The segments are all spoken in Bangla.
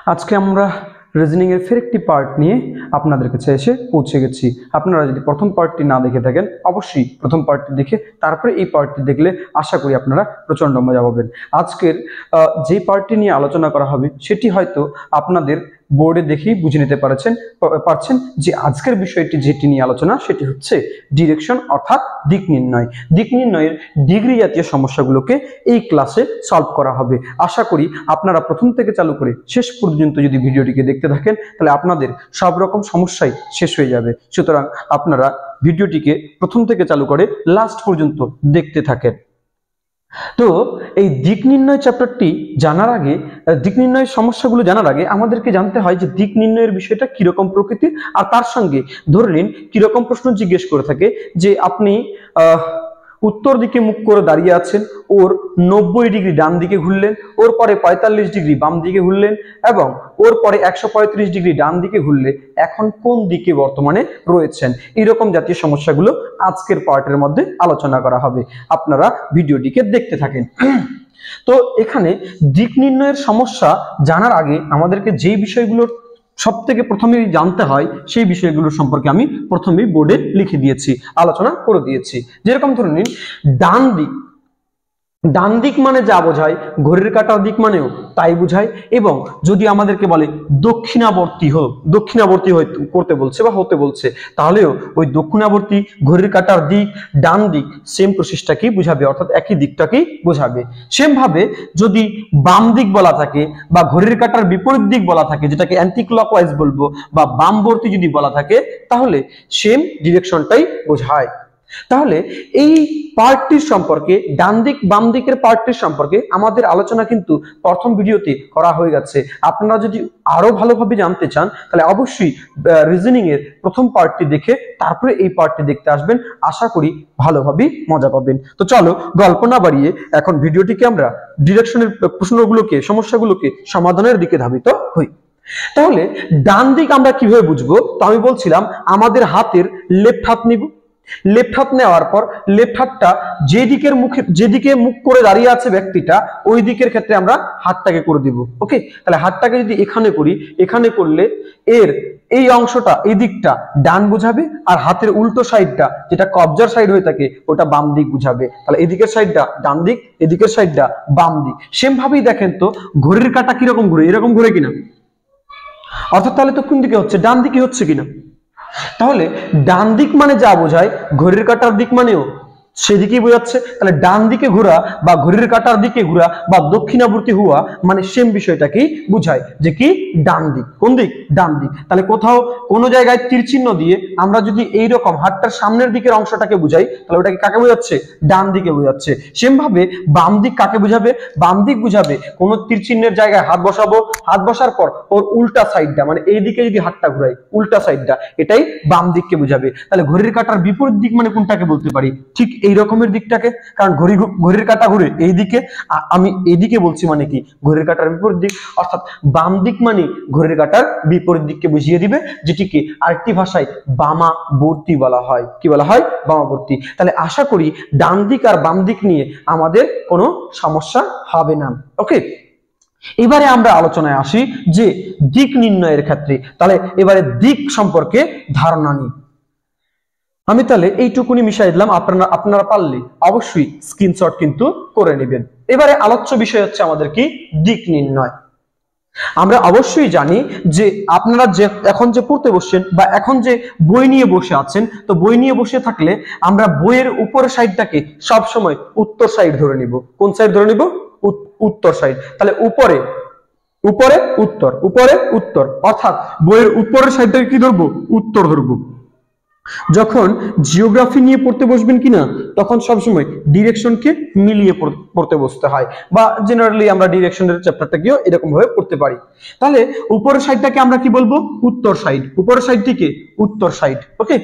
আজকে আমরা রিজনিং এর ফের একটি পার্ট নিয়ে আপনাদের কাছে এসে পৌঁছে গেছি। আপনারা যদি প্রথম পার্টটি না দেখে থাকেন অবশ্যই প্রথম পার্টটি দেখে তারপরে এই পার্টটি দেখলে আশা করি আপনারা প্রচন্ড মজা পাবেন। আজকের যে পার্টটি নিয়ে আলোচনা করা হবে সেটি হয়তো আপনাদের বোর্ডে দেখেই বুঝে নিতে পারছেন যে আজকের বিষয়টি যেটি নিয়ে আলোচনা সেটি হচ্ছে ডিরেকশন অর্থাৎ দিক নির্ণয়। দিক নির্ণয়ের ডিগ্রি জাতীয় সমস্যাগুলোকে এই ক্লাসে সলভ করা হবে। আশা করি আপনারা প্রথম থেকে চালু করে শেষ পর্যন্ত যদি ভিডিওটিকে দেখতে থাকেন তাহলে আপনাদের সব রকম সমস্যাই শেষ হয়ে যাবে। সুতরাং আপনারা ভিডিওটিকে প্রথম থেকে চালু করে লাস্ট পর্যন্ত দেখতে থাকেন। তো এই দিক নির্ণয় চ্যাপ্টারটি জানার আগে, দিক নির্ণয়ের সমস্যাগুলো জানার আগে আমাদেরকে জানতে হয় যে দিক নির্ণয়ের বিষয়টা কিরকম প্রকৃতির, আর তার সঙ্গে ধরে নিন কিরকম প্রশ্ন জিজ্ঞেস করে থাকে যে আপনি উত্তর দিকে মুখ করে দাঁড়িয়ে আছেন, ওর 90 ডিগ্রি ডান দিকে ঘুরলেন, ওর পরে 45 ডিগ্রি বাম দিকে ঘুরলেন এবং ওর পরে 135 ডিগ্রি ডান দিকে ঘুরলে এখন কোন দিকে বর্তমানে রয়েছেন। এইরকম জাতীয় সমস্যাগুলো আজকের পার্টের মধ্যে আলোচনা করা হবে। আপনারা ভিডিওটিকে দেখতে থাকেন। তো এখানে দিক নির্ণয়ের সমস্যা জানার আগে আমাদেরকে যেই বিষয়গুলোর সব থেকে প্রথমেই জানতে হয় সেই বিষয়গুলো সম্পর্কে আমি প্রথমেই বোর্ডে লিখে দিয়েছি, আলোচনা করে দিয়েছি। যেরকম ধরে নিন ডান দিক, ডান দিক মানে যা বোঝায় ঘড়ির কাঁটার দিক মানেও তাই বোঝায়। এবং যদি আমাদেরকে বলে দক্ষিণাবর্তী করতে বলছে বা হতে বলছে, তাহলেও ওই দক্ষিণাবর্তী ঘড়ির কাঁটার দিক ডান দিক সেম প্রসেসটাকেই বোঝাবে, অর্থাৎ একই দিকটাকেই বোঝাবে। সেম ভাবে যদি বাম দিক বলা থাকে বা ঘড়ির কাঁটার বিপরীত দিক বলা থাকে, যেটাকে অ্যান্টি ক্লকওয়াইজ বলবো, বা বামবর্তী যদি বলা থাকে, তাহলে সেম ডিরেকশনটাই বোঝায়। তাহলে এই পার্টটির সম্পর্কে, ডান দিক বাম দিকের পার্টটির সম্পর্কে আমাদের আলোচনা কিন্তু প্রথম ভিডিওতে করা হয়ে গেছে। আপনারা যদি আরো ভালোভাবে জানতে চান তাহলে অবশ্যই রিজনিং এর প্রথম পার্টটি দেখে তারপরে এই পার্টটি দেখতে আসবেন। আশা করি ভালোভাবে মজা পাবেন। তো চলো গল্প না বাড়িয়ে এখন ভিডিওটিকে আমরা ডিরেকশনের প্রশ্নগুলোকে, সমস্যাগুলোকে সমাধানের দিকে ধাবিত হই। তাহলে ডান দিক আমরা কিভাবে বুঝবো? তো আমি বলছিলাম আমাদের হাতের লেফট হাত নিব। লেফট হাত নেওয়ার পর লেফট হাতটা যেদিকে মুখ করে দাঁড়িয়ে আছে ব্যক্তিটা ওই দিকের ক্ষেত্রে আমরা হাতটাকে করে দিব। ওকে, তাহলে হাতটাকে যদি এখানে করি, এখানে করলে এর এই অংশটা, এই দিকটা ডান বুঝাবে, আর হাতের উল্টো সাইডটা যেটা কবজার সাইড হয়ে থাকে ওটা বাম দিক বুঝাবে। তাহলে এদিকের সাইডটা ডান দিক, এদিকের সাইডটা বাম দিক। সেম ভাবেই দেখেন তো ঘড়ির কাঁটা কিরকম ঘুরে, এরকম ঘুরে কিনা, অর্থাৎ তাহলে তো কোন দিকে হচ্ছে, ডান দিকে হচ্ছে কিনা। তাহলে ডান দিক মানে যা বোঝায় ঘড়ির কাঁটার দিক মানেও সেদিকেই বোঝাচ্ছে। তাহলে ডান দিকে ঘোরা বা ঘড়ির কাঁটার দিকে ঘোরা বা দক্ষিণাবর্তী হওয়া মানে সেম বিষয়টাকেই বোঝায় যে কি ডান দিক। কোন দিক? ডান দিক। তাহলে কোথাও কোনো জায়গায় তীর চিহ্ন দিয়ে আমরা যদি এইরকম হাতটার সামনের দিকের অংশটাকে বুঝাই তাহলে ওটাকে কাকে বোঝাচ্ছে? ডান দিকে বোঝাচ্ছে। সেম ভাবে বাম দিক কাকে বুঝাবে? বাম দিক বুঝাবে কোনো তীর চিহ্নের জায়গায় হাত বসাবো, হাত বসার পর ওর উল্টা সাইডটা মানে এইদিকে যদি হাতটা ঘুরাই উল্টা সাইডটা, এটাই বাম দিককে বুঝাবে। তাহলে ঘড়ির কাঁটার বিপরীত দিক মানে কোনটাকে বলতে পারি? ঠিক এই রকমের দিকটাকে, কারণ ঘড়ির কাঁটা ঘুরে এইদিকে, আমি এইদিকে বলছি মানে কি ঘড়ির কাঁটার বিপরীত দিক, অর্থাৎ বাম দিক মানে ঘড়ির কাঁটার বিপরীত দিককে বুঝিয়ে দিবে, যেটিকে আরেকটি ভাষায় বামাবর্তী বলা হয়। কি বলা হয়? বামাবর্তী। তাহলে আশা করি ডান দিক আর বাম দিক নিয়ে আমাদের কোনো সমস্যা হবে না। ওকে, এবারে আমরা আলোচনায় আসি যে দিক নির্ণয়ের ক্ষেত্রে। তাহলে এবারে দিক সম্পর্কে ধারণা নিই। আমি তাহলে এইটুকুনি মিশাই দিলাম, আপনারা পারলে অবশ্যই স্ক্রিনশট কিন্তু করে নেবেন। এবারে আলোচ্য বিষয় হচ্ছে আমাদের কি? দিক নির্ণয়। আমরা অবশ্যই জানি যে আপনারা যে এখন যে পড়তে বসছেন বা এখন যে বই নিয়ে বসে আছেন, তো বই নিয়ে বসে থাকলে আমরা বইয়ের উপরের সাইডটাকে সব সময় উত্তর সাইড ধরে নিব। কোন সাইড ধরে নিব? উত্তর সাইড। তাহলে উপরে উত্তর, উপরে উত্তর, অর্থাৎ বইয়ের উপরের সাইডটাকে কি ধরবো? উত্তর ধরবো। যখন জিওগ্রাফি নিয়ে পড়তে বসবেন কিনা তখন সবসময় ডিরেকশনকে মিলিয়ে পড়তে বসতে হয়, বা জেনারেলি আমরা ডিরেকশনের চ্যাপ্টারটাকেও এরকম ভাবে পড়তে পারি। তাহলে উপরের সাইডটাকে আমরা কি বলবো? উত্তর সাইড। উপরের সাইডটিকে উত্তর সাইড। ওকে,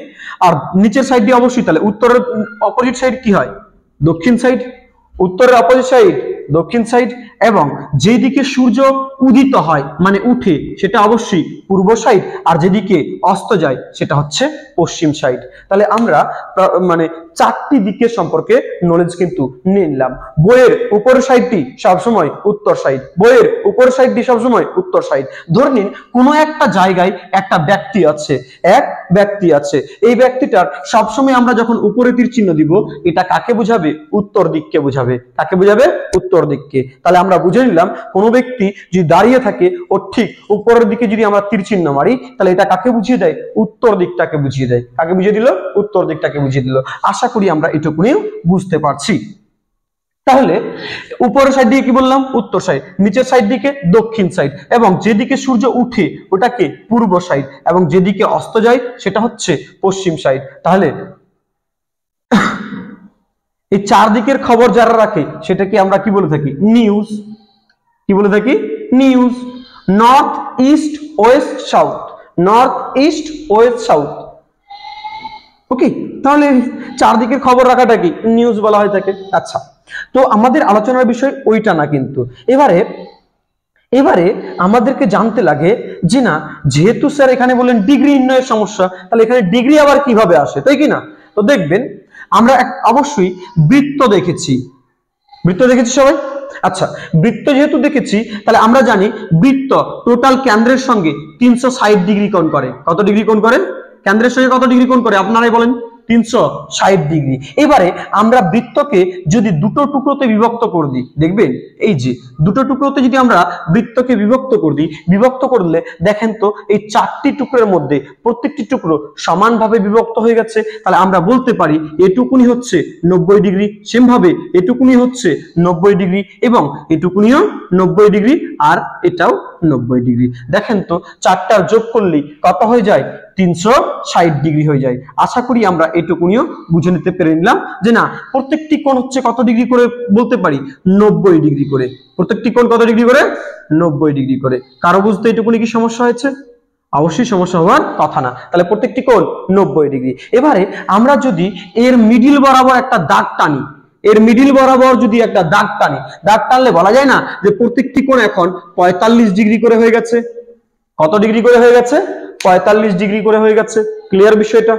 আর নিচের সাইডটি অবশ্যই, তাহলে উত্তরের অপোজিট সাইড কি হয়? দক্ষিণ সাইড। উত্তরের অপোজিট সাইড দক্ষিণ সাইড। এবং যেদিকে সূর্য উদিত হয় মানে উঠে সেটা অবশ্যই পূর্ব সাইড, আর যেদিকে অস্ত যায় সেটা হচ্ছে পশ্চিম সাইড। তাহলে আমরা মানে চারটি দিকের সম্পর্কে নলেজ কিন্তু নিয়ে নিলাম। বইয়ের উপরের সাইডটি সবসময় উত্তর সাইড, বইয়ের উপরের সাইডটি সবসময় উত্তর সাইড। ধরে নিন কোনো একটা জায়গায় একটা ব্যক্তি আছে, এক ব্যক্তি আছে, এই ব্যক্তিটার সবসময় আমরা যখন উপরে তীর চিহ্ন দিব, এটা কাকে বোঝাবে? উত্তর দিককে বোঝাবে। কাকে বোঝাবে? উত্তর দিককে। তাহলে আমরা বুঝে নিলাম কোনো ব্যক্তি যদি দাঁড়িয়ে থাকে ও ঠিক উপরের দিকে যদি আমরা তীর চিহ্ন মারি, তাহলে এটা কাকে বুঝিয়ে দেয়? উত্তর দিকটাকে বুঝিয়ে দেয়। কাকে বুঝিয়ে দিল? উত্তর দিকটাকে বুঝিয়ে দিল। আশা করি আমরা এটুকুনিও বুঝতে পারছি। তাহলে উপরের সাইড দিকে কি বললাম? উত্তর সাইড। নিচের সাইড দিকে দক্ষিণ সাইড, এবং যেদিকে সূর্য উঠে ওটাকে পূর্ব সাইড, এবং যেদিকে অস্ত যায় সেটা হচ্ছে পশ্চিম সাইড। তাহলে এই চারদিকের খবর যারা রাখে সেটাকে আমরা কি বলে থাকি? নিউজ। কি বলে থাকি? News. North east west south, north east west south. Okay, তাহলে চারদিকের খবর রাখাটা কি? নিউজ বলা হয়ে থাকে। আচ্ছা, তো আমাদের আলোচনার বিষয় ওইটা না, কিন্তু এবারে আমাদেরকে জানতে লাগে যে না, যেহেতু স্যার এখানে বললেন ডিগ্রি নির্ণয়ের সমস্যা, তাহলে এখানে ডিগ্রি আবার কিভাবে আসে, তাই কি না? তো দেখবেন আমরা অবশ্যই বৃত্ত দেখেছি। বৃত্ত দেখেছি সবাই? আচ্ছা, বৃত্ত যেহেতু দেখেছি, তাহলে আমরা জানি বৃত্ত টোটাল কেন্দ্রের সঙ্গে 360 ডিগ্রি কোণ করে। কত ডিগ্রি কোণ করে? কেন্দ্রের সঙ্গে কত ডিগ্রি কোণ করে আপনারাই বলেন? 360 ডিগ্রি। এবারে আমরা বৃত্তকে যদি দুটো টুকরোতে বিভক্ত করে দিই, দেখবেন এই যে দুটো টুকরোতে যদি আমরা বৃত্তকে বিভক্ত করে দিই, বিভক্ত করলে দেখেন তো এই চারটি টুকরোর মধ্যে প্রত্যেকটি টুকরো সমানভাবে বিভক্ত হয়ে গেছে। তাহলে আমরা বলতে পারি এটুকুনি হচ্ছে 90 ডিগ্রি, সেমভাবে এটুকুনি হচ্ছে 90 ডিগ্রি, এবং এটুকুনিও 90 ডিগ্রি, আর এটাও 90 ডিগ্রি। দেখেন তো চারটার যোগ করলেই কত হয়ে যায়? 360 ডিগ্রি হয়ে যায়। আশা করি আমরা এটুকুনিও বুঝে নিতে পেরে নিলাম যে না, প্রত্যেকটি কোণ হচ্ছে কত ডিগ্রি করে বলতে পারি? 90 ডিগ্রি করে। প্রত্যেকটি কোণ কত ডিগ্রি করে? 90 ডিগ্রি করে। কারো বুঝতে এটুকুনি কি সমস্যা হয়েছে? অবশ্যই সমস্যা হওয়ার কথা না। তাহলে প্রত্যেকটি কোণ 90 ডিগ্রি। এবারে আমরা যদি এর মিডিল বরাবর একটা দাগ টানি, এর মিডিল বরাবর যদি একটা দাগ টানি, দাগ টানলে বলা যায় না যে প্রত্যেকটি কোণ এখন 45 ডিগ্রি করে হয়ে গেছে? কত ডিগ্রি করে হয়ে গেছে? 45 ডিগ্রি করে হয়ে গেছে। ক্লিয়ার বিষয়টা?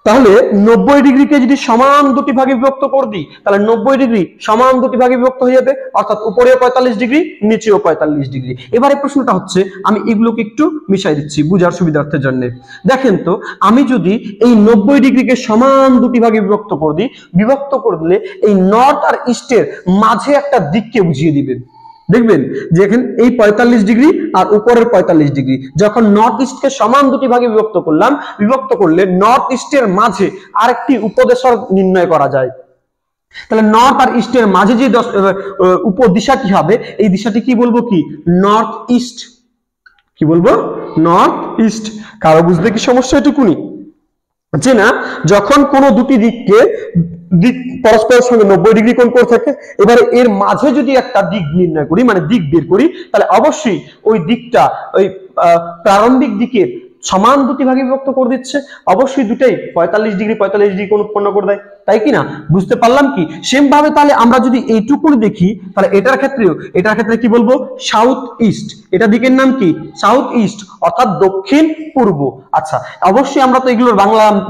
তাহলে 90 ডিগ্রিকে যদি সমান দুটি ভাগে বিভক্ত করে দিই, তাহলে 90 ডিগ্রি সমান দুটি ভাগে বিভক্ত হয়ে যাবে, অর্থাৎ উপরেও 45 ডিগ্রি, নিচেও 45 ডিগ্রি। এবারে প্রশ্নটা হচ্ছে, আমি এগুলোকে একটু মিশাই দিচ্ছি বুঝার সুবিধার্থের জন্য। দেখেন তো, আমি যদি এই 90 ডিগ্রিকে সমান দুটি ভাগে বিভক্ত করে দিই, বিভক্ত করে দিলে এই নর্থ আর ইস্টের মাঝে একটা দিককে বুঝিয়ে দিবেন। দেখবেন যে এখানে এই 45 ডিগ্রি আর উপরের 45 ডিগ্রি, যখন নর্থ ইস্টকে সমান দুটি ভাগে বিভক্ত করলাম, বিভক্ত করলে নর্থ ইস্টের মাঝে আরেকটি উপদেশক নির্ণয় করা যায়। তাহলে নর্থ আর ইস্টের মাঝে যে উপদিশাটি হবে, এই দিশাটি কি বলবো? কি? North east. কি বলবো? North east. কারো বুঝতে কি সমস্যা? এটুকুনি যে না, যখন কোনো দুটি দিককে দিক পরস্পরের সঙ্গে 90 ডিগ্রি কোণ করে থাকে, এবারে এর মাঝে যদি একটা দিক নির্ণয় করি, মানে দিক বের করি, তাহলে অবশ্যই ওই দিকটা ওই প্রারম্ভিক দিকের সমান দুটি ভাগে বিভক্ত করে দিচ্ছে। অবশ্যই দুটাই 45 ডিগ্রি 45 ডিগ্রি কোণ উৎপন্ন করে দেয়, তাই কি না? বুঝতে পারলাম কি? সেম ভাবে তাহলে আমরা যদি এইটুকুনি দেখি, তাহলে এটার ক্ষেত্রে কি বলবো? South east. এটা দিকের নাম কি? সাউথ ইস্ট, অর্থাৎ দক্ষিণ পূর্ব। আচ্ছা, অবশ্যই আমরা তো এগুলোর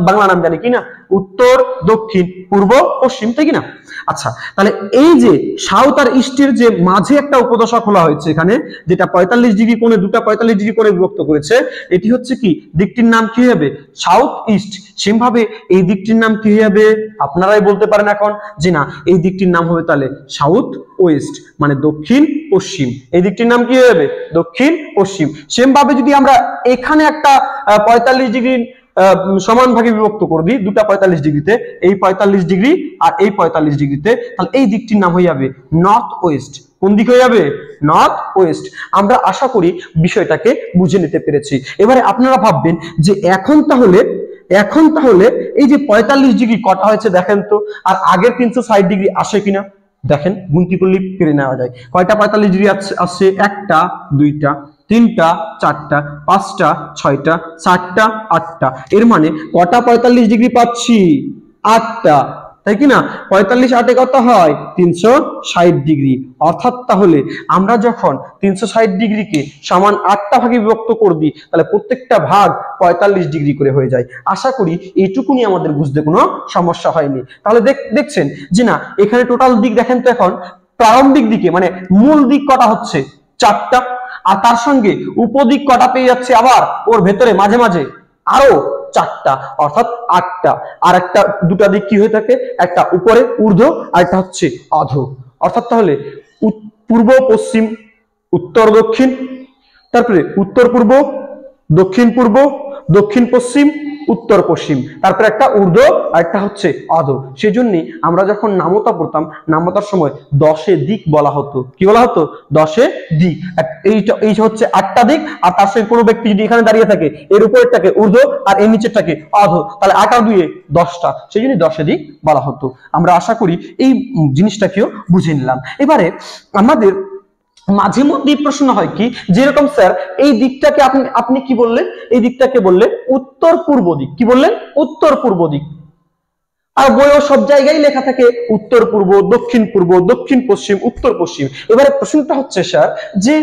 বাংলা নাম জানি কি না? উত্তর, দক্ষিণ, পূর্ব, পশ্চিম, তাই কি না? আচ্ছা, তাহলে এই যে সাউথ আর ইস্টের যে মাঝে একটা উপদশা খোলা হয়েছে এখানে, যেটা 45 ডিগ্রি কোণে দুটা 45 ডিগ্রি কোণে বিভক্ত করেছে, এটি হচ্ছে কি? দিকটির নাম কি হবে? South east. সেম ভাবে এই দিকটির নাম কি হবে? আপনারাই বলতে পারেন এখন যে না, এই দিকটির নাম হবে তাহলে সাউথ ওয়েস্ট, মানে দক্ষিণ পশ্চিম। এই দিকটির নাম কি হবে? দক্ষিণ পশ্চিম। সেম ভাবে যদি আমরা এখানে একটা 45 ডিগ্রি সমান ভাগে বিভক্ত করে দিই, দুটা 45 ডিগ্রিতে, এই 45 ডিগ্রি আর এই 45 ডিগ্রিতে, তাহলে এই দিকটির নাম হয়ে যাবে নর্থ ওয়েস্ট। কোন দিক হয়ে যাবে? North West. আমরা আশা করি বিষয়টাকে বুঝে নিতে পেরেছি। এবারে আপনারা ভাববেন যে এখন তাহলে এই যে 45 ডিগ্রি কটা হয়েছে দেখেন তো, আর আগের 360 ডিগ্রি আসে কিনা দেখেন, গুনতি করলে পেরে নেওয়া যায়। কয়টা 45 ডিগ্রি আসছে? একটা, দুইটা, তিনটা, চারটা, পাঁচটা, ছয়টা, সাতটা, আটটা। এর মানে কটা 45 ডিগ্রি পাচ্ছি? 8টা। তাই কি না? 45 8 কত হয় 360 ডিগ্রি। অর্থাৎ তাহলে আমরা যখন 360 ডিগ্রিকে সমান 8টা ভাগে বিভক্ত করে দিই তাহলে প্রত্যেকটা ভাগ 45 ডিগ্রি করে হয়ে যায়। আশা করি এইটুকুনি আমাদের বুঝতে কোনো সমস্যা হয়নি। তাহলে দেখছেন যে না, এখানে টোটাল দিক দেখেন তো, এখন প্রারম্ভিক দিকে মানে মূল দিক কটা হচ্ছে 4টা, আর তার সঙ্গে উপদিক কটা পেয়ে যাচ্ছে আবার ওর ভেতরে মাঝে মাঝে আরো 4টা, অর্থাৎ 8টা। আর একটা দুটা দিক কি হয়ে থাকে, একটা উপরে ঊর্ধ্ব আর একটা হচ্ছে অধ। অর্থাৎ তাহলে পূর্ব পশ্চিম, উত্তর দক্ষিণ, তারপরে উত্তর পূর্ব, দক্ষিণ পূর্ব, দক্ষিণ পশ্চিম, উত্তর পশ্চিম, তারপরে একটা ঊর্ধ্ব আর একটা হচ্ছে অধ। সেজন্য আমরা যখন নামতা পড়তাম, নামতার সময় 10 দিক বলা হতো। কি বলা হতো? 10 দিক। এই হচ্ছে 8টা দিক, আর তার সঙ্গে কোনো ব্যক্তি যদি এখানে দাঁড়িয়ে থাকে, এর উপরেরটাকে ঊর্ধ্ব আর এর নিচেরটাকে অধ, তাহলে 8 আর 2 10টা, সেই জন্য 10 দিক বলা হতো। আমরা আশা করি এই জিনিসটাকেও বুঝে নিলাম। এবারে আমাদের মাঝে মধ্যে প্রশ্ন হয় কি, যেরকম স্যার এই দিকটাকে আপনি কি বললেন, এই দিকটাকে বললেন উত্তর পূর্ব দিক। কি বললেন? উত্তর পূর্ব দিক। আর বইও সব জায়গায় লেখা থাকে উত্তর পূর্ব, দক্ষিণ পশ্চিম, উত্তর পশ্চিম। এবারে প্রশ্নটা হচ্ছে স্যার যে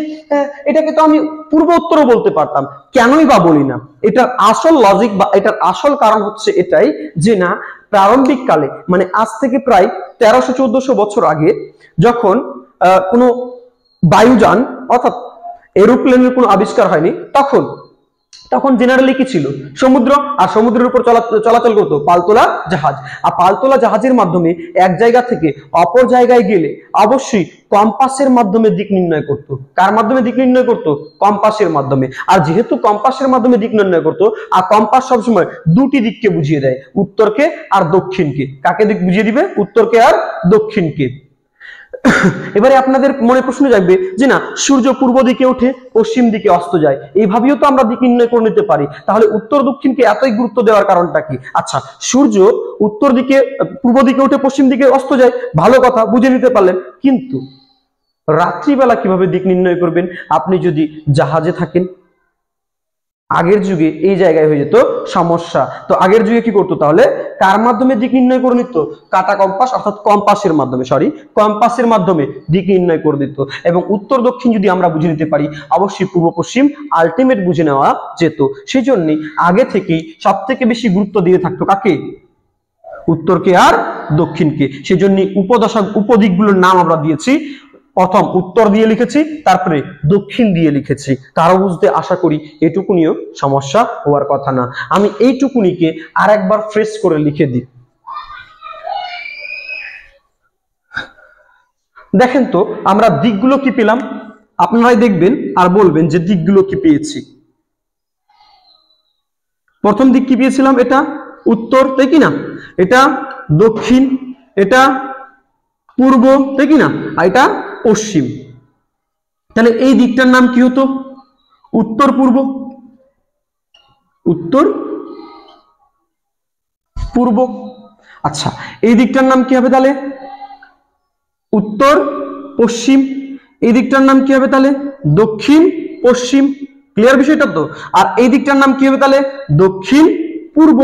এটাকে তো আমি পূর্ব উত্তরও বলতে পারতাম, কেনই বা বলি না? এটার আসল লজিক বা এটার আসল কারণ হচ্ছে এটাই যে না, প্রারম্ভিক কালে মানে আজ থেকে প্রায় 1300-1400 বছর আগে যখন কোনো বায়ুযান অর্থাৎ এরোপ্লেনের কোনো আবিষ্কার হয়নি, তখন জেনারেলি কি ছিল? সমুদ্র, আর সমুদ্রের উপর চলাচল করতো পালতোলা জাহাজ। আর পালতোলা জাহাজের মাধ্যমে এক জায়গা থেকে অপর জায়গায় গেলে অবশ্যই কম্পাসের মাধ্যমে দিক নির্ণয় করতো। কার মাধ্যমে দিক নির্ণয় করতো? কম্পাসের মাধ্যমে। আর যেহেতু কম্পাসের মাধ্যমে দিক নির্ণয় করতো, আর কম্পাস সবসময় দুটি দিককে বুঝিয়ে দেয়, উত্তরকে আর দক্ষিণকে। কাকে দিক বুঝিয়ে দিবে? উত্তরকে আর দক্ষিণকে। এবারে আপনাদের মনে প্রশ্ন জাগবে যে না, সূর্য পূর্ব দিকে ওঠে, পশ্চিম দিকে অস্ত যায়, এইভাবেও তো আমরা দিক নির্ণয় করে নিতে পারি। তাহলে উত্তর দক্ষিণকে এতই গুরুত্ব দেওয়ার কারণটা কি? আচ্ছা, সূর্য উত্তর দিকে পূর্ব দিকে উঠে পশ্চিম দিকে অস্ত যায়, ভালো কথা, বুঝে নিতে পারলেন। কিন্তু রাত্রিবেলা কিভাবে দিক নির্ণয় করবেন? আপনি যদি জাহাজে থাকেন, আগের যুগে এই জায়গায় হয়ে যেত সমস্যা। তো আগের যুগে কি করতো? তাহলে কার মাধ্যমে দিক নির্ণয় করে নিত? কাটা কম্পাস, অর্থাৎ কম্পাসের মাধ্যমে, কম্পাসের মাধ্যমে দিক নির্ণয় করে দিত। এবং উত্তর দক্ষিণ যদি আমরা বুঝে নিতে পারি, অবশ্যই পূর্ব পশ্চিম আলটিমেট বুঝে নেওয়া যেত। সেই জন্য আগে থেকেই সব থেকে বেশি গুরুত্ব দিয়ে থাকতো কাকে? উত্তরকে আর দক্ষিণকে। সেই জন্য উপদিকগুলোর নাম আমরা দিয়েছি, প্রথম উত্তর দিয়ে লিখেছি, তারপরে দক্ষিণ দিয়ে লিখেছি। কারো বুঝতে আশা করি এটুকুনিও সমস্যা হওয়ার কথা না। আমি এইটুকুনিকে আর একবার ফ্রেশ করে লিখে দিই। দেখেন তো আমরা দিকগুলো কি পেলাম, আপনারাই দেখবেন আর বলবেন যে দিকগুলো কি পেয়েছি। প্রথম দিক কি পেয়েছিলাম? এটা উত্তর, তাই কি না? এটা দক্ষিণ, এটা পূর্ব, তাই কি না? আর এটা পশ্চিম। তাহলে এই দিকটার নাম কি হতো? উত্তর পূর্ব, উত্তর পূর্ব। আচ্ছা, এই দিকটার নাম কি হবে তাহলে? উত্তর পশ্চিম। এই দিকটার নাম কি হবে তাহলে? দক্ষিণ পশ্চিম। ক্লিয়ার বিষয়টা তো? আর এই দিকটার নাম কি হবে তাহলে? দক্ষিণ পূর্ব।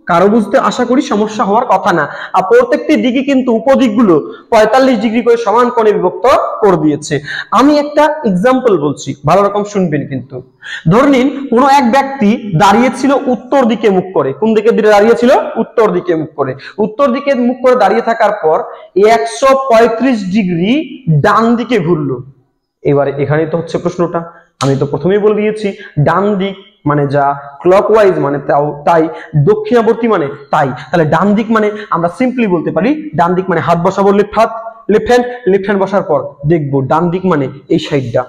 কারো বুঝতে আশা করি সমস্যা হওয়ার কথা না। আর প্রত্যেকটি দিকে কিন্তু উপদিকগুলো 45 ডিগ্রি করে সমান কোণে বিভক্ত করে দিয়েছে। আমি একটা এক্সাম্পল বলছি, ভালো রকম শুনবেন কিন্তু। ধরে নিন কোনো এক ব্যক্তি দাঁড়িয়েছিল উত্তর দিকে মুখ করে। কোন দিকে দাঁড়িয়েছিল? উত্তর দিকে মুখ করে। উত্তর দিকে মুখ করে দাঁড়িয়ে থাকার পর 135 ডিগ্রি ডান দিকে ঘুরলো। এবারে এখানে তো হচ্ছে প্রশ্নটা, আমি তো প্রথমেই বলে দিয়েছি ডান দিক মানে যা, ক্লকওয়াইজ মানে তাই, দক্ষিণাবর্তী মানে তাই। তাহলে ডান দিক মানে আমরা সিম্পলি বলতে পারি ডান দিক মানে হাত বসাবো লেফট হাত, লেফট হ্যান্ড বসার পর দেখবো ডান দিক মানে এই সাইডটা,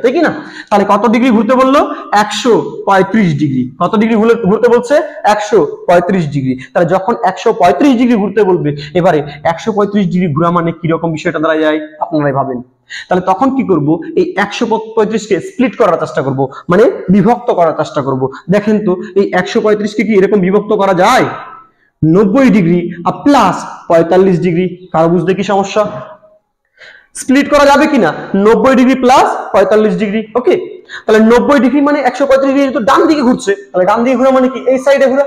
তাই কি না? তাহলে কত ডিগ্রি ঘুরতে বললো? 135 ডিগ্রি। কত ডিগ্রি ঘুরতে বলছে? 135 ডিগ্রি। তাহলে যখন 135 ডিগ্রি ঘুরতে বলবে, এবারে 135 ডিগ্রি ঘোরা মানে কিরকম বিষয়টা দাঁড়ায় যায় আপনারাই ভাবেন। তাহলে তখন কি করব? এই 135কে স্প্লিট করার চেষ্টা করব, মানে বিভক্ত করার চেষ্টা করব। দেখেন তো এই 135কে কি এরকম বিভক্ত করা যায়? 90 ডিগ্রি আর প্লাস 45 ডিগ্রি। কারো বুঝতে কি সমস্যা? স্প্লিট করা যাবে কিনা? 90 ডিগ্রি প্লাস 45 ডিগ্রি। ওকে, তাহলে 90 ডিগ্রি মানে 135 ডিগ্রি তো ডান দিকে ঘুরছে, তাহলে ডান দিকে ঘোরা মানে কি? এই সাইডে ঘোরা।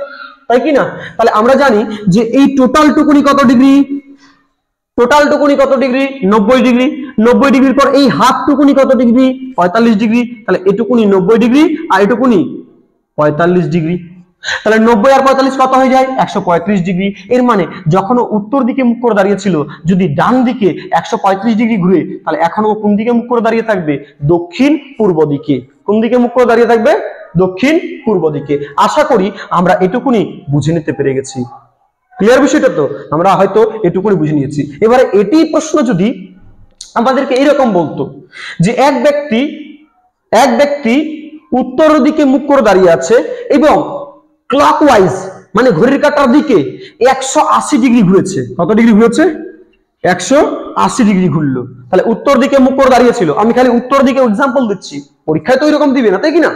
তাই কি না? তাহলে আমরা জানি যে এই টোটাল টুকুনি কত ডিগ্রি, টোটাল টুকুনি কত ডিগ্রি 90 ডিগ্রি, 90 ডিগ্রির পর এই হাফ টুকুনি কত ডিগ্রি 45 ডিগ্রি, তাহলে এটুকুনি 90 ডিগ্রি আর এটুকুনি 45 ডিগ্রি, তাহলে 90 আর 45 কত হয়ে যায় 135 ডিগ্রি। এর মানে যখন উত্তর দিকে মুখ করে দাঁড়িয়েছিল যদি ডান দিকে 135 ডিগ্রি ঘুরে, তাহলে এখন ও কোন দিকে মুখ করে দাঁড়িয়ে থাকবে, দক্ষিণ পূর্ব দিকে। কোন দিকে মুখ করে দাঁড়িয়ে থাকবে, দক্ষিণ পূর্ব দিকে। আশা করি আমরা এটুকুনি বুঝে নিতে পেরে গেছি। ক্লিয়ার বিষয়টা তো? আমরা হয়তো এটুকুনি বুঝে নিয়েছি। এবারে এটি প্রশ্ন যদি আমাদেরকে এরকম বলতো যে এক ব্যক্তি উত্তর দিকে মুখ করে দাঁড়িয়ে আছে এবং ক্লকওয়াইজ মানে ঘড়ির কাঁটার দিকে 180 ডিগ্রি ঘুরেছে। কত ডিগ্রি ঘুরেছে, 180 ডিগ্রি ঘুরলো। তাহলে উত্তর দিকে মুখ করে দাঁড়িয়ে ছিল, আমি খালি উত্তর দিকে এক্সাম্পল দিচ্ছি, পরীক্ষায় তো এরকম দিবে না, তাই কি না?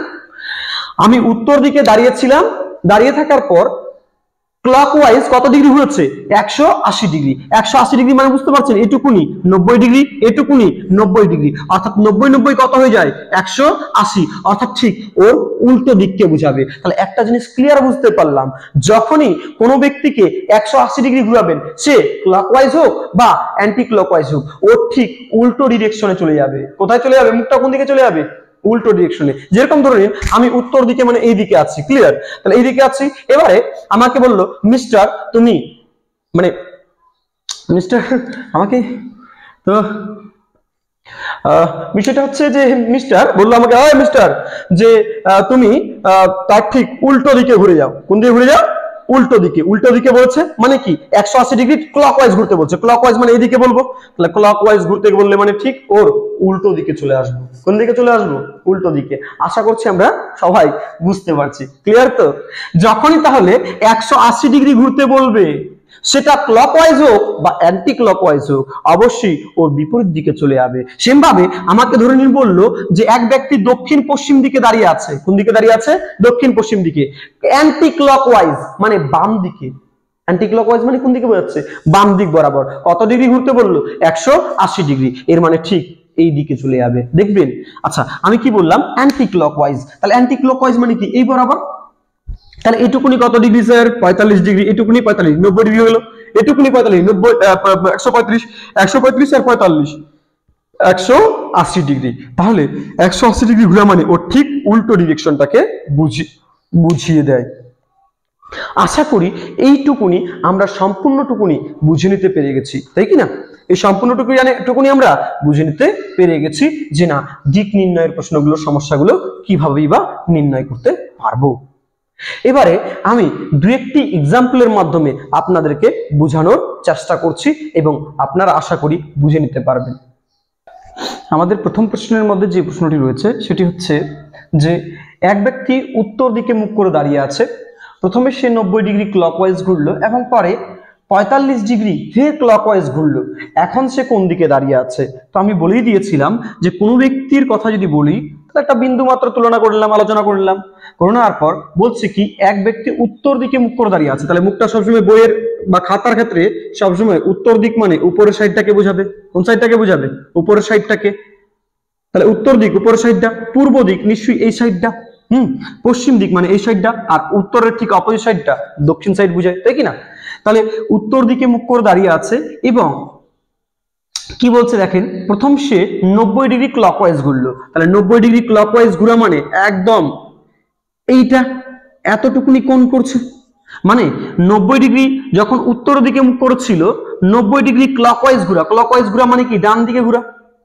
আমি উত্তর দিকে দাঁড়িয়েছিলাম, দাঁড়িয়ে থাকার পর ক্লকওয়াইজ কত ডিগ্রি ঘুরেছে 180 ডিগ্রি। 180 ডিগ্রি মানে বুঝতে পারছেন এটুকুনি 90 ডিগ্রি, এটুকুনি 90 ডিগ্রি, অর্থাৎ 90 90 কত হয়ে যায় 180, অর্থাৎ ঠিক ওর উল্টো দিককে বুঝাবে। তাহলে একটা জিনিস ক্লিয়ার বুঝতে পারলাম, যখনই কোনো ব্যক্তিকে 180 ডিগ্রি ঘুরাবেন সে ক্লকওয়াইজ হোক বা অ্যান্টি ক্লকওয়াইজ হোক, ওর ঠিক উল্টো ডিরেকশনে চলে যাবে। কোথায় চলে যাবে, মুখটা কোন দিকে চলে যাবে, উল্টো ডিরেকশনে। যেরকম ধরে নিন আমি উত্তর দিকে মানে এই দিকে আছি, ক্লিয়ার? তাহলে এই দিকে আছি, এবারে আমাকে বললো মিস্টার তুমি মানে মিস্টার আমাকে তো বিষয়টা হচ্ছে যে মিস্টার বললো আমাকে, মিস্টার যে তুমি তার ঠিক উল্টো দিকে ঘুরে যাও। কোন দিকে ঘুরে যাও, উল্টো দিকে। উল্টো দিকে বলছে মানে কি 180 ডিগ্রি ক্লকওয়াইজ ঘুরতে বলছে। ক্লকওয়াইজ মানে এইদিকে বলবো, তাহলে ক্লকওয়াইজ ঘুরতে বললে মানে ঠিক ওর উল্টো দিকে চলে আসবো। কোন দিকে চলে আসবো, উল্টো দিকে। আশা করছি আমরা সবাই বুঝতে পারছি। ক্লিয়ার তো? যখনই তাহলে 180 ডিগ্রি ঘুরতে বলবে, সেটা ক্লকওয়াইজ হোক বা অ্যান্টি ক্লকওয়াইজ হোক, অবশ্যই ওর বিপরীত দিকে চলে যাবে। সেম ভাবে আমাকে ধরে নিন বললো যে এক ব্যক্তি দক্ষিণ পশ্চিম দিকে দাঁড়িয়ে আছে। কোন দিকে দাঁড়িয়ে আছে, দক্ষিণ পশ্চিম দিকে। অ্যান্টি ক্লকওয়াইজ মানে বাম দিকে। অ্যান্টি ক্লকওয়াইজ মানে কোন দিকে বোঝাচ্ছে, বাম দিক বরাবর। কত ডিগ্রি ঘুরতে বললো, 180 ডিগ্রি। এর মানে ঠিক এই দিকে চলে যাবে, দেখবেন। আচ্ছা আমি কি বললাম, অ্যান্টি ক্লকওয়াইজ। তাহলে অ্যান্টি ক্লকওয়াইজ মানে কি এই বরাবর। তাহলে এটুকুনি কত ডিগ্রি স্যার, 45 ডিগ্রি। এটুকুনি 45, 90 ডিগ্রি হলো। এটুকুনি 45, 90 135, 135 আর 45 180 ডিগ্রি। তাহলে 180 ডিগ্রি ঘোরা মানে ও ঠিক উল্টো ডিরেকশনটাকে বুঝিয়ে দেয়। আশা করি এইটুকুনি আমরা সম্পূর্ণটুকুনি বুঝে নিতে পেরে গেছি, তাই কি না? এই সম্পূর্ণটুকুনি আমরা বুঝে নিতে পেরে গেছি যে না দিক নির্ণয়ের প্রশ্নগুলো, সমস্যাগুলো কিভাবেই বা নির্ণয় করতে পারবো। এবারে আমি দু একটি এক্সাম্পলের মাধ্যমে আপনাদেরকে বোঝানোর চেষ্টা করছি এবং আপনারা আশা করি বুঝে নিতে পারবেন। আমাদের প্রথম প্রশ্নের মধ্যে যে প্রশ্নটি রয়েছে সেটি হচ্ছে যে এক ব্যক্তি উত্তর দিকে মুখ করে দাঁড়িয়ে আছে। প্রথমে সে 90 ডিগ্রি ক্লকওয়াইজ ঘুরলো এবং পরে 45 ডিগ্রি ফের ক্লকওয়াইজ ঘুরলো। এখন সে কোন দিকে দাঁড়িয়ে আছে? তো আমি বলেই দিয়েছিলাম যে কোনো ব্যক্তির কথা যদি বলি তাহলে একটা বিন্দু মাত্র তুলনা করলাম, আলোচনা করলাম। করোনার পর বলছে কি এক ব্যক্তি উত্তর দিকে মুখ করে দাঁড়িয়ে আছে। তাহলে মুখটা সবসময় বইয়ের বা খাতার ক্ষেত্রে সবসময় উত্তর দিক মানে উপরের সাইডটাকে বোঝাবে। কোন সাইডটাকে বোঝাবে, উপরের সাইডটাকে। তাহলে উত্তর দিক উপরের সাইডটা, পূর্ব দিক নিশ্চয়ই এই সাইডটা, পশ্চিম দিক মানে এই সাইডটা, আর উত্তরের ঠিক অপোজিট সাইডটা দক্ষিণ সাইড বুঝায়, তাই কি না? তাহলে উত্তর দিকে মুখ করে দাঁড়িয়ে আছে এবং কি বলছে দেখেন, প্রথম সে 90 ডিগ্রি ক্লকওয়াইজ ঘুরলো। তাহলে 90 ডিগ্রি ক্লকওয়াইজ ঘুরা মানে একদম এইটা এতটুকুনি কোণ করছে, মানে 90 ডিগ্রি যখন উত্তর দিকে মুখ করেছিল 90 ডিগ্রি ক্লকওয়াইজ ঘুরা। ক্লকওয়াইজ ঘুরা মানে কি ডান দিকে ঘুরা।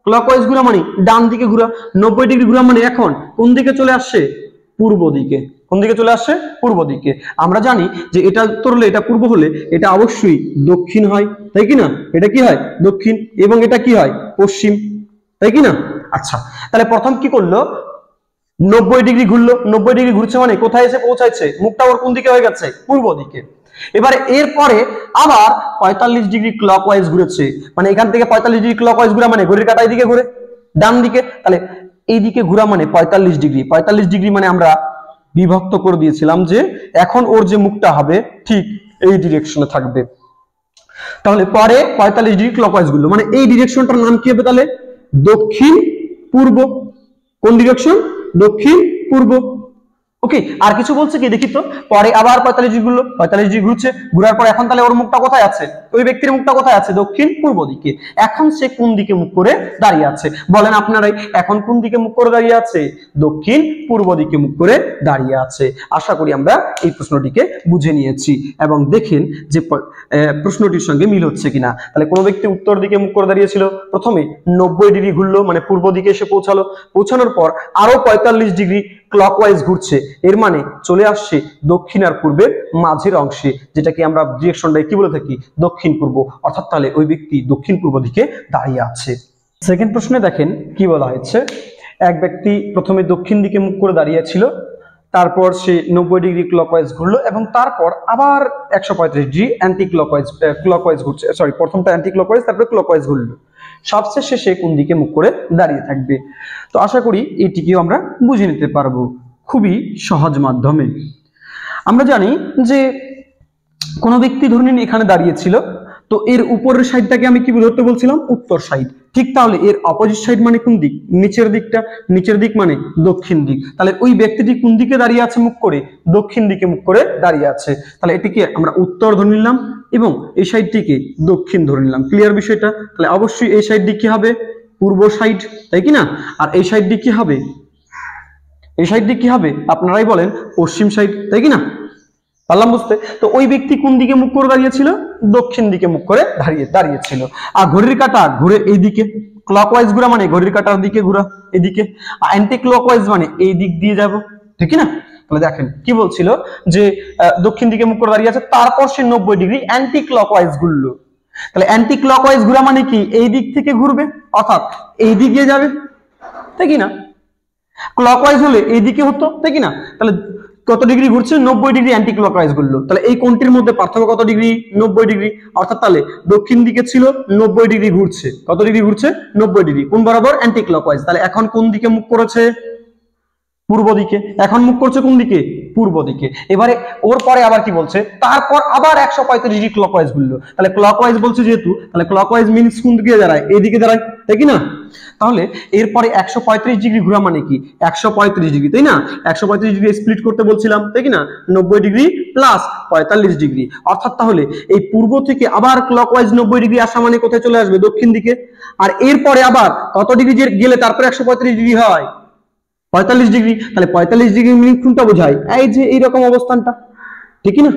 ক্লকওয়াইজ ঘুরা মানে ডান দিকে ঘুরা। 90 ডিগ্রি ঘুরা মানে এখন কোন দিকে চলে আসছে, পূর্ব দিকে। কোন দিকে চলে আসছে, পূর্ব দিকে। আমরা জানি যে এটা উত্তর হলে এটা পূর্ব হলে এটা অবশ্যই দক্ষিণ হয়, তাই কি না? এটা কি হয়, দক্ষিণ। এবং এটা কি হয়, পশ্চিম, তাই কি না? আচ্ছা তাহলে প্রথম কি করলো, 90 ডিগ্রি ঘুরলো। 90 ডিগ্রি ঘুরছে মানে কোথায় এসে পৌঁছাচ্ছে, মুখটা ওর কোন দিকে হয়ে গেছে, পূর্ব দিকে। এবারে এরপরে আবার 45 ডিগ্রি ক্লকওয়াইজ ঘুরেছে, মানে এখান থেকে 45 ডিগ্রি ক্লকওয়াইজ ঘুরা মানে ঘড়ির কাঁটা এইদিকে ঘুরে ডান দিকে। তাহলে এইদিকে ঘুরা মানে 45 ডিগ্রি। 45 ডিগ্রি মানে আমরা বিভক্ত করে দিয়েছিলাম যে এখন ওর যে মুখটা হবে ঠিক এই ডিরেকশনে থাকবে। তাহলে পরে 45 ডিগ্রি ক্লকওয়াইজ ঘুরলো, মানে এই ডিরেকশনটার নাম কি হবে তাহলে, দক্ষিণ পূর্ব। কোন ডিরেকশন, দক্ষিণ পূর্ব। ওকে, আর কিছু বলছে কি দেখি তো, পরে আবার 45 ডিগ্রি ঘুরলো, 45 ডিগ্রি ঘুরছে, ঘোরার পর এখন তাহলে ওর মুখটা কোথায় আছে, ওই ব্যক্তির মুখটা কোথায় আছে, দক্ষিণ পূর্ব দিকে। এখন সে কোন দিকে মুখ করে দাঁড়িয়ে আছে বলেন আপনারাই, এখন কোন দিকে মুখ করে দাঁড়িয়ে আছে, দক্ষিণ পূর্ব দিকে মুখ করে দাঁড়িয়ে আছে। আশা করি আমরা এই প্রশ্নটিকে বুঝে নিয়েছি এবং দেখেন যে প্রশ্নটির সঙ্গে মিল হচ্ছে কিনা। তাহলে কোনো ব্যক্তি উত্তর দিকে মুখ করে দাঁড়িয়েছিল, প্রথমে 90 ডিগ্রি ঘুরলো, মানে পূর্ব দিকে এসে পৌঁছালো, পৌঁছানোর পর আরো 45 ডিগ্রি ক্লকওয়াইজ ঘুরছে, এর মানে চলে আসছে দক্ষিণ আর পূর্বের মাঝের অংশে, যেটাকে আমরা ডিরেকশনটাই কি বলে থাকি, দক্ষিণ পূর্ব। অর্থাৎ তাহলে ওই ব্যক্তি দক্ষিণ পূর্ব দিকে দাঁড়িয়ে আছে। সেকেন্ড প্রশ্নে দেখেন কি বলা হয়েছে, এক ব্যক্তি প্রথমে দক্ষিণ দিকে মুখ করে দাঁড়িয়েছিল, তারপর সে 90 ডিগ্রি ক্লকওয়াইজ ঘুরলো এবং তারপর আবার 135 ডিগ্রি অ্যান্টি ক্লকওয়াইজ ঘুরছে, সরি প্রথমটা অ্যান্টি ক্লকওয়াইজ তারপরে ক্লকওয়াইজ ঘুরলো, সবশেষে সে কোন দিকে মুখ করে দাঁড়িয়ে থাকবে। তো আশা করি এটিকেও আমরা বুঝে নিতে পারবো খুবই সহজ মাধ্যমে। আমরা জানি যে কোনো ব্যক্তি ধরে নিন এখানে দাঁড়িয়েছিল, তো এর উপরের সাইডটাকে আমি কি ধরতে বলছিলাম, উত্তর সাইড। ঠিক তাহলে এর অপোজিট সাইড মানে কোন দিক, নিচের দিকটা, নিচের দিক মানে দক্ষিণ দিক। তাহলে ওই ব্যক্তিটি কোন দিকে দাঁড়িয়ে আছে মুখ করে, দক্ষিণ দিকে মুখ করে দাঁড়িয়ে আছে। তাহলে এটিকে আমরা উত্তর ধরে নিলাম এবং এই সাইডটিকে দক্ষিণ ধরে নিলাম। ক্লিয়ার বিষয়টা? তাহলে অবশ্যই এই সাইড দিক কি হবে, পূর্ব সাইড, তাই কি না? আর এই সাইড দিক কি হবে, এই সাইড দিক কি হবে আপনারাই বলেন, পশ্চিম সাইড, তাই কি না? পারলাম বুঝতে? তো ওই ব্যক্তি কোন দিকে মুখ করে দাঁড়িয়েছিল, দক্ষিণ দিকে মুখ করে দাঁড়িয়েছিল। আর ঘড়ির কাঁটা ঘুরে এইদিকে, ক্লকওয়াইজ ঘোরা মানে ঘড়ির কাঁটার দিকে ঘোরা এদিকে, আর অ্যান্টি ক্লকওয়াইজ মানে এই দিক দিয়ে যাব, ঠিক না? তাহলে দেখেন কি বলছিল যে দক্ষিণ দিকে মুখ করে দাঁড়িয়ে আছে, তারপর সে 90 ডিগ্রি অ্যান্টি ক্লকওয়াইজ ঘুরলো। তাহলে অ্যান্টি ক্লকওয়াইজ ঘোরা মানে কি, এই দিক থেকে ঘুরবে, অর্থাৎ এই দিকে যাবে, তাই কি না? ক্লকওয়াইজ হলে এই দিকে হতো, তাই কি না? তাহলে কত ডিগ্রি ঘুরছে, 90 ডিগ্রি অ্যান্টি ক্লকওয়াইজ ঘুরলো। তাহলে এই কোণটির মধ্যে পার্থক্য কত ডিগ্রি, 90 ডিগ্রি। অর্থাৎ তাহলে দক্ষিণ দিকে ছিল, 90 ডিগ্রি ঘুরছে, কত ডিগ্রি ঘুরছে, 90 ডিগ্রি, কোন বরাবর, অ্যান্টি ক্লকওয়াইজ। তাহলে এখন কোন দিকে মুখ করেছে, পূর্ব দিকে। এখন মুখ করছে কোন দিকে, পূর্ব দিকে। এবারে ওর পরে আবার কি বলছে, তারপর আবার 135 ডিগ্রি ক্লকওয়াইজ ঘুরলো। তাহলে ক্লকওয়াইজ বলছে যেহেতু, তাহলে ক্লকওয়াইজ মিনস কোন দিকে দাঁড়ায়, এইদিকে দাঁড়ায়, তাই কি না? তাহলে এরপরে 135 ডিগ্রি ঘোরা মানে কি, 135 ডিগ্রি, তাই না? 135 ডিগ্রি স্প্লিট করতে বলছিলাম, তাই কি না? 90 ডিগ্রি প্লাস 45 ডিগ্রি। অর্থাৎ তাহলে এই পূর্ব থেকে আবার ক্লকওয়াইজ 90 ডিগ্রি আসা মানে কোথায় চলে আসবে, দক্ষিণ দিকে। আর এরপরে আবার কত ডিগ্রি গেলে তারপরে 135 ডিগ্রি হয়, 45 ডিগ্রি। তাহলে 45 ডিগ্রি মিনিট কোনটা বোঝায়, এই যে এইরকম অবস্থানটা, ঠিক না?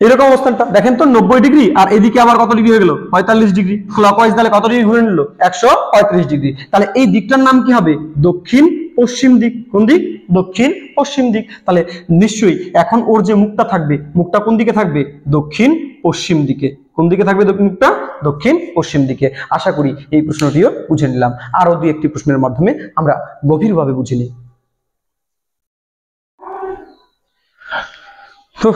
এরকম অবস্থানটা দেখেন তো, 90 ডিগ্রি আর এদিকে আবার কত ডিগ্রি হয়ে গেল, 45 ডিগ্রি। ক্লকওয়াইজ তাহলে কত ডিগ্রি ঘুরে নিল, 135 ডিগ্রি। তাহলে এই দিকটার নাম কি হবে, দক্ষিণ পশ্চিম দিক। কোন দিক, দক্ষিণ পশ্চিম দিক। তাহলে নিশ্চয়ই এখন ওর যে মুখটা থাকবে, মুখটা কোন দিকে থাকবে, দক্ষিণ পশ্চিম দিকে। কোন দিকে থাকবে মুখটা, দক্ষিণ পশ্চিম দিকে। আশা করি এই প্রশ্নটিও বুঝে নিলাম। আরো দুই একটি প্রশ্নের মাধ্যমে আমরা গভীরভাবে বুঝে নিই। তো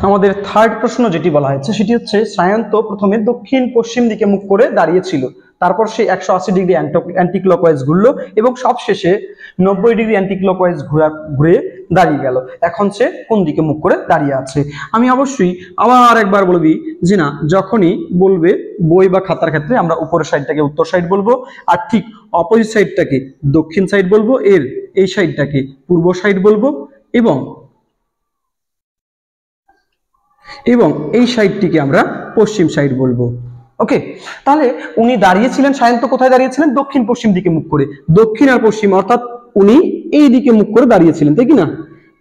আমাদের থার্ড প্রশ্ন যেটি বলা হয়েছে সেটি হচ্ছে, সায়ন্ত প্রথমে দক্ষিণ পশ্চিম দিকে মুখ করে দাঁড়িয়েছিল, তারপর সে 180 ডিগ্রি অ্যান্টি ক্লকওয়াইজ ঘুরলো এবং সবশেষে 90 ডিগ্রি অ্যান্টি ক্লকওয়াইজ ঘুরে দাঁড়িয়ে গেল। এখন সে কোন দিকে মুখ করে দাঁড়িয়ে আছে? আমি অবশ্যই আবার একবার বলবি যে না, যখনই বলবে বই বা খাতার ক্ষেত্রে আমরা উপরের সাইডটাকে উত্তর সাইড বলবো, আর ঠিক অপোজিট সাইডটাকে দক্ষিণ সাইড বলবো, এর এই সাইডটাকে পূর্ব সাইড বলবো এবং এই সাইডটিকে আমরা পশ্চিম সাইড বলবো। ওকে, তাহলে উনি দাঁড়িয়েছিলেন, সায়ন্ত কোথায় দাঁড়িয়েছিলেন, দক্ষিণ পশ্চিম দিকে মুখ করে। দক্ষিণ আর পশ্চিম অর্থাৎ উনি এই দিকে মুখ করে দাঁড়িয়েছিলেন, তাই কি না?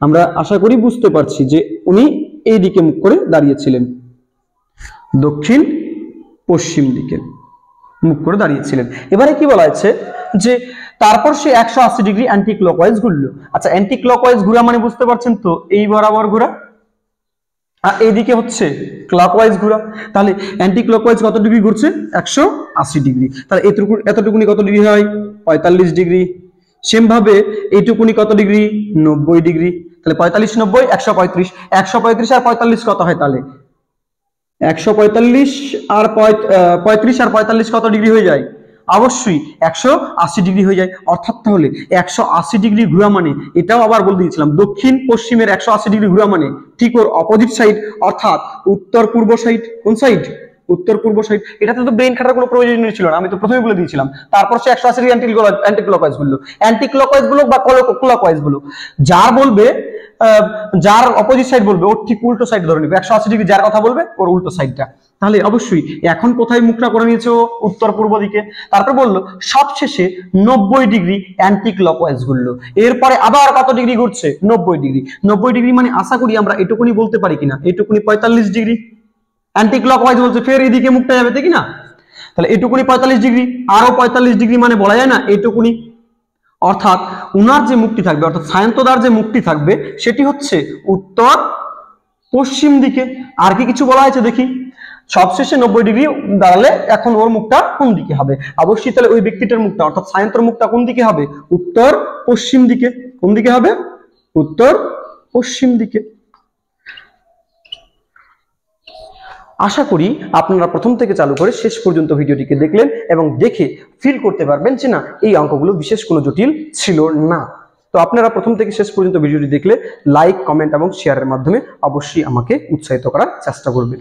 আমরা আশা করি বুঝতে পারছি যে উনি এই দিকে মুখ করে দাঁড়িয়েছিলেন, দক্ষিণ পশ্চিম দিকে মুখ করে দাঁড়িয়েছিলেন। এবারে কি বলা হচ্ছে যে তারপর সে 180 ডিগ্রি অ্যান্টি ক্লকওয়াইজ ঘুরলো। আচ্ছা, অ্যান্টি ক্লকওয়াইজ ঘোরা মানে বুঝতে পারছেন তো, এই বরাবর ঘোরা, আর এইদিকে হচ্ছে ক্লকওয়াইজ ঘোরা। তাহলে অ্যান্টি ক্লকওয়াইজ কত ডিগ্রি ঘুরছে, 180 ডিগ্রি। তাহলে এতটুকুনি কত ডিগ্রি হয়, 45 ডিগ্রি। সেম ভাবে এইটুকুনি কত ডিগ্রি, 90 ডিগ্রি। তাহলে 45 90 135, 135 আর 45 কত হয়, তাহলে 145 আর 35 আর 45 কত ডিগ্রি হয়ে যায়, অবশ্যই 180 ডিগ্রি হয়ে যায়। অর্থাৎ তাহলে 180 ডিগ্রি ঘোরা মানে, এটাও আবার বলে দিয়েছিলাম, দক্ষিণ পশ্চিমের 180 ডিগ্রি ঘোরা মানে ঠিক ওর অপোজিট সাইড, অর্থাৎ উত্তর পূর্ব সাইড। কোন সাইড, উত্তর পূর্ব সাইড। এটাতে তো ব্রেন খাটার কোনো প্রয়োজন ছিল না, আমি তো প্রথমে বলে দিয়েছিলাম। তারপর সে 180 ডিগ্রি অ্যান্টি ক্লকওয়াইজ বললো, অ্যান্টি ক্লকওয়াইজ বলুক বা ক্লকওয়াইজ বলুক, যার বলবে যার অপোজিট সাইড বলবে ওর ঠিক উল্টো সাইড ধরে নেবে, 180 ডিগ্রি যার কথা বলবে ওর উল্টো সাইডটা। তাহলে অবশ্যই এখন কোথায় মুখটা করে নিয়েছে ও? উত্তর পূর্ব দিকে। তারপর বললো সবশেষে 90 ডিগ্রি অ্যান্টি ক্লকওয়াইজ ঘুরলো, এরপরে আবার কত ডিগ্রি ঘুরছে? 90 ডিগ্রি। 90 ডিগ্রি মানে আশা করি আমরা এটুকুনি বলতে পারি কিনা, এটুকুনি 45 ডিগ্রি। অ্যান্টি ক্লকওয়াইজ বলছে ফের এদিকে মুখটা যাবে, তাই কিনা? তাহলে এটুকুনি 45 ডিগ্রি, আরো 45 ডিগ্রি মানে বলা যায় না এটুকুনি। অর্থাৎ উনার যে মুখটি থাকবে, অর্থাৎ সায়ন্তদার যে মুখটি থাকবে সেটি হচ্ছে উত্তর পশ্চিম দিকে। আর কি কিছু বলা হয়েছে দেখি? সবশেষে 90 ডিগ্রি দাঁড়ালে এখন ওর মুখটা কোন দিকে হবে? অবশ্যই তাহলে ওই ব্যক্তিটার মুখটা অর্থাৎ সায়ন্তর মুখটা কোন দিকে হবে? উত্তর পশ্চিম দিকে। কোন দিকে হবে? উত্তর পশ্চিম দিকে। আশা করি আপনারা প্রথম থেকে চালু করে শেষ পর্যন্ত ভিডিওটিকে দেখলেন এবং দেখে ফিল করতে পারবেন যে না, এই অঙ্কগুলো বিশেষ কোনো জটিল ছিল না। তো আপনারা প্রথম থেকে শেষ পর্যন্ত ভিডিওটি দেখলে লাইক, কমেন্ট এবং শেয়ারের মাধ্যমে অবশ্যই আমাকে উৎসাহিত করার চেষ্টা করবেন।